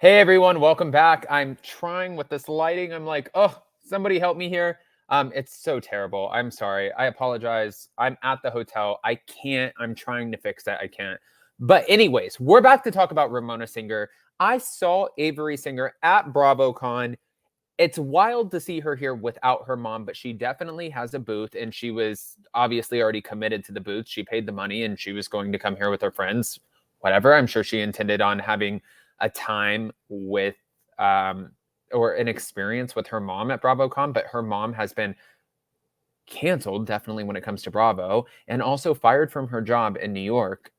Hey everyone, welcome back. I'm trying with this lighting. I'm like, oh, somebody help me here. It's so terrible. I'm sorry. I apologize. I'm at the hotel. I can't. I'm trying to fix that. I can't. But anyways, we're back to talk about Ramona Singer. I saw Avery Singer at BravoCon. It's wild to see her here without her mom, but she definitely has a booth, and she was obviously already committed to the booth. She paid the money, and she was going to come here with her friends. Whatever. I'm sure she intended on having a time with or an experience with her mom at BravoCon, but her mom has been canceled, definitely when it comes to Bravo, and also fired from her job in New York.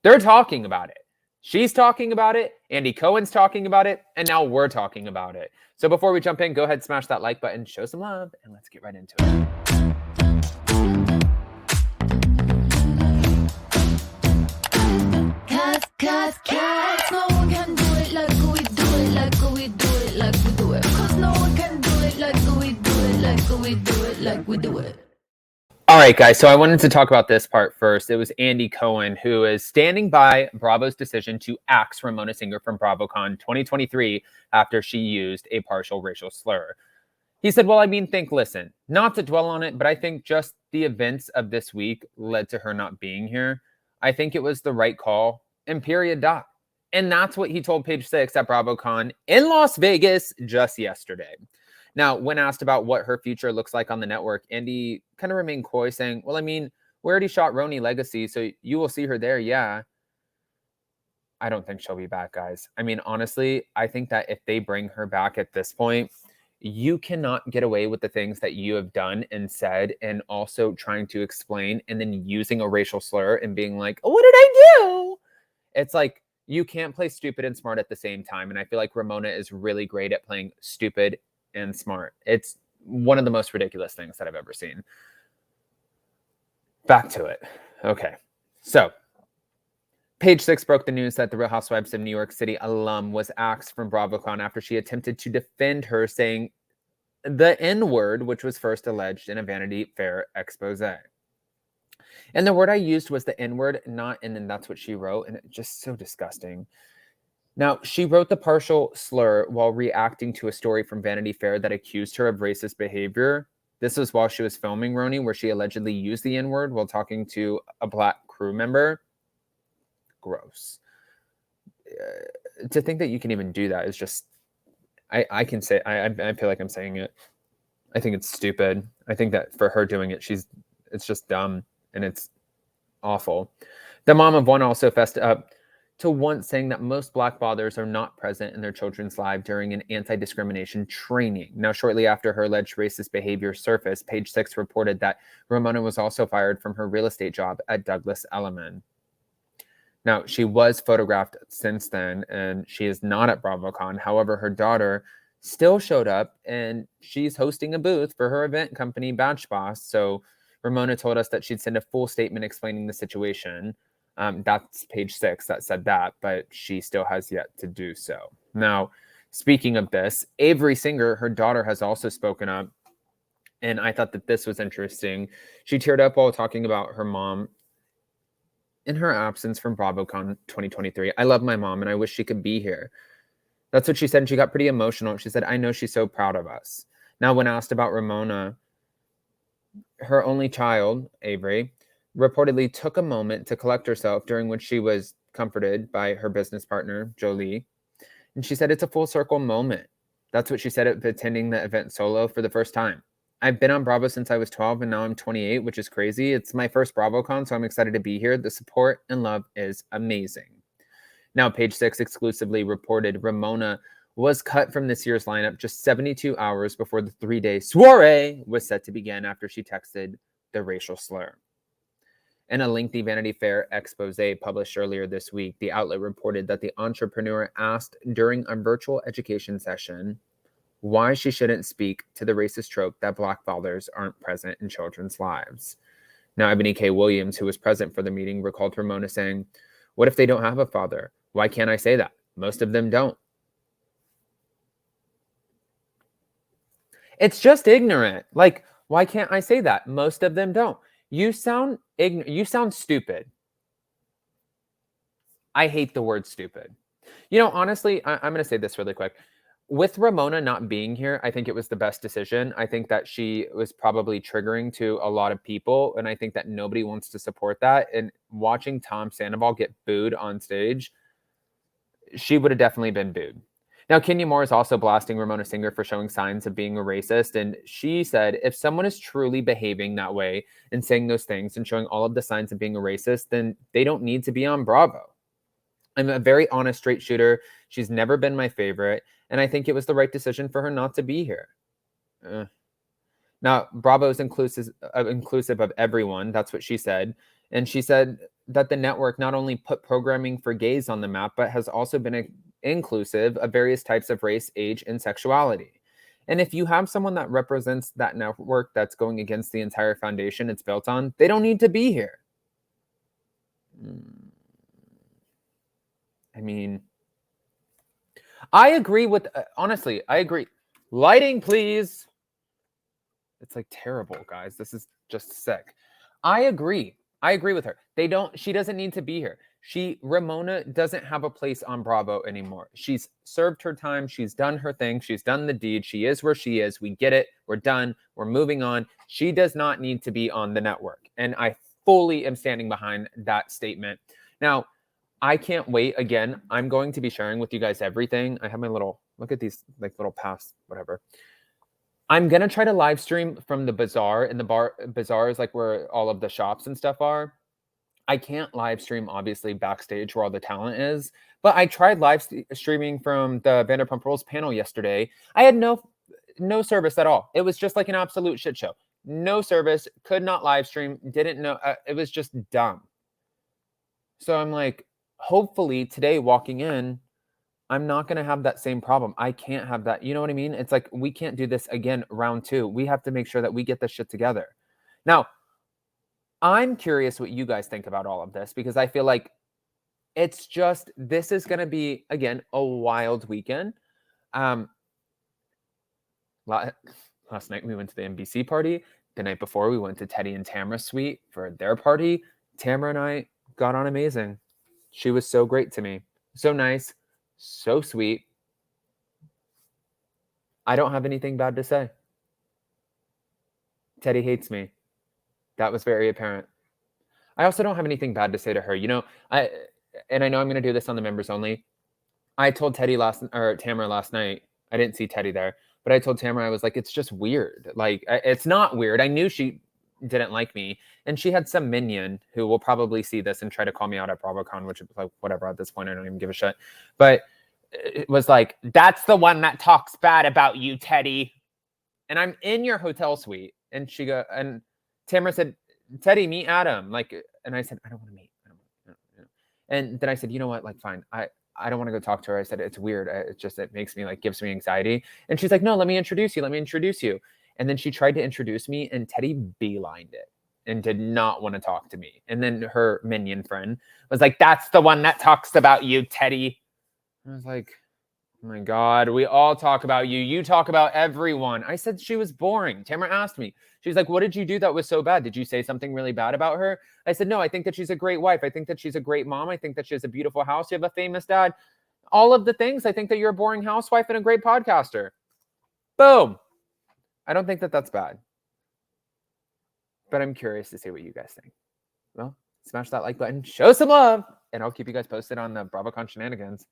They're talking about it. She's talking about it. Andy Cohen's talking about it. And now we're talking about it. So before we jump in, go ahead, smash that like button, show some love, and let's get right into it. Cause no one can do it like we do it, like we do it, like we do it. Cause no one can do it like we do it, like we do it, like we do it. All right, guys, so I wanted to talk about this part first. It was Andy Cohen, who is standing by Bravo's decision to axe Ramona Singer from BravoCon 2023 after she used a partial racial slur. He said, well, listen, not to dwell on it, but I think just the events of this week led to her not being here. I think it was the right call, and period, dot. And that's what he told Page 6 at BravoCon in Las Vegas just yesterday. Now, when asked about what her future looks like on the network, Andy kind of remained coy, saying, well, we already shot RHOC Legacy, so you will see her there, yeah. I don't think she'll be back, guys. Honestly, I think that if they bring her back at this point, you cannot get away with the things that you have done and said, and also trying to explain and then using a racial slur and being like, oh, what did I do? It's like, you can't play stupid and smart at the same time. And I feel like Ramona is really great at playing stupid and smart. It's one of the most ridiculous things that I've ever seen. Back to it. Okay. So Page 6 broke the news that the Real Housewives of New York City alum was axed from BravoCon after she attempted to defend her, saying the N-word, which was first alleged in a Vanity Fair expose. And the word I used was the N-word, not, and then that's what she wrote, and it's just so disgusting. Now, she wrote the partial slur while reacting to a story from Vanity Fair that accused her of racist behavior. This was while she was filming RHOC, where she allegedly used the N-word while talking to a Black crew member. Gross. To think that you can even do that is just, I can say, I feel like I'm saying it. I think it's stupid. I think that for her doing it, it's just dumb and it's awful. The mom of one also fessed up to once saying that most Black fathers are not present in their children's lives during an anti-discrimination training. Now, shortly after her alleged racist behavior surfaced, Page 6 reported that Ramona was also fired from her real estate job at Douglas Elliman. Now, she was photographed since then, and she is not at BravoCon. However, her daughter still showed up, and she's hosting a booth for her event company, Batch Boss. So Ramona told us that she'd send a full statement explaining the situation. That's Page 6 that said that, but she still has yet to do so. Now, speaking of this, Avery Singer, her daughter, has also spoken up, and I thought that this was interesting. She teared up while talking about her mom in her absence from BravoCon 2023. I love my mom, and I wish she could be here. That's what she said, and she got pretty emotional. She said, I know she's so proud of us. Now, when asked about Ramona, her only child, Avery, reportedly took a moment to collect herself, during which she was comforted by her business partner, Jolie. And she said, it's a full circle moment. That's what she said at attending the event solo for the first time. I've been on Bravo since I was 12, and now I'm 28, which is crazy. It's my first BravoCon, so I'm excited to be here. The support and love is amazing. Now, Page 6 exclusively reported Ramona was cut from this year's lineup just 72 hours before the 3-day soiree was set to begin after she texted the racial slur. In a lengthy Vanity Fair expose published earlier this week, the outlet reported that the entrepreneur asked during a virtual education session why she shouldn't speak to the racist trope that Black fathers aren't present in children's lives. Now, Ebony K. Williams, who was present for the meeting, recalled Ramona saying, what if they don't have a father? Why can't I say that? Most of them don't. It's just ignorant. Like, why can't I say that? Most of them don't. You sound ignorant. You sound stupid. I hate the word stupid. You know, honestly, I'm going to say this really quick. With Ramona not being here, I think it was the best decision. I think that she was probably triggering to a lot of people, and I think that nobody wants to support that. And watching Tom Sandoval get booed on stage, she would have definitely been booed. Now, Kenya Moore is also blasting Ramona Singer for showing signs of being a racist. And she said, if someone is truly behaving that way and saying those things and showing all of the signs of being a racist, then they don't need to be on Bravo. I'm a very honest straight shooter. She's never been my favorite. And I think it was the right decision for her not to be here. Now, Bravo is inclusive of everyone. That's what she said. And she said that the network not only put programming for gays on the map, but has also been inclusive of various types of race, age, and sexuality. And if you have someone that represents that network that's going against the entire foundation it's built on, they don't need to be here. I mean, I agree with, honestly, I agree. Lighting, please. It's like terrible, guys. This is just sick. I agree. I agree with her. She doesn't need to be here. Ramona doesn't have a place on Bravo anymore. She's served her time. She's done her thing. She's done the deed. She is where she is. We get it. We're done. We're moving on. She does not need to be on the network. And I fully am standing behind that statement. Now, I can't wait. Again, I'm going to be sharing with you guys everything. I have my little, look at these like little past, whatever. I'm going to try to live stream from the bazaar, and the bazaar is like where all of the shops and stuff are. I can't live stream, obviously, backstage where all the talent is, but I tried live streaming from the Vanderpump Rules panel yesterday. I had no service at all. It was just like an absolute shit show. No service, could not live stream, didn't know. It was just dumb. So I'm like, hopefully today walking in, I'm not going to have that same problem. I can't have that. You know what I mean? It's like, we can't do this again, round 2. We have to make sure that we get this shit together. Now, I'm curious what you guys think about all of this, because I feel like this is going to be, again, a wild weekend. Last night we went to the NBC party. The night before we went to Teddy and Tamara's suite for their party. Tamara and I got on amazing. She was so great to me. So nice. So sweet. I don't have anything bad to say. Teddy hates me. That was very apparent. I also don't have anything bad to say to her. You know, I know I'm going to do this on the members only. I told Tamara last night. I didn't see Teddy there, but I told Tamara, I was like, it's just weird. Like, it's not weird. I knew she didn't like me, and she had some minion who will probably see this and try to call me out at BravoCon, which is like whatever at this point. I don't even give a shit. But it was like, that's the one that talks bad about you, Teddy. And I'm in your hotel suite, and Tamara said, Teddy, meet Adam. Like, and I said, I don't want to meet. And then I said, you know what? Like, fine. I don't want to go talk to her. I said, it's weird. It makes me like, gives me anxiety. And she's like, no, let me introduce you. And then she tried to introduce me, and Teddy beelined it and did not want to talk to me. And then her minion friend was like, that's the one that talks about you, Teddy. I was like, oh my God, we all talk about you. You talk about everyone. I said she was boring. Tamara asked me. She's like, what did you do that was so bad? Did you say something really bad about her? I said, no, I think that she's a great wife. I think that she's a great mom. I think that she has a beautiful house. You have a famous dad. All of the things. I think that you're a boring housewife and a great podcaster. Boom. I don't think that that's bad. But I'm curious to see what you guys think. Well, smash that like button. Show some love. And I'll keep you guys posted on the BravoCon shenanigans.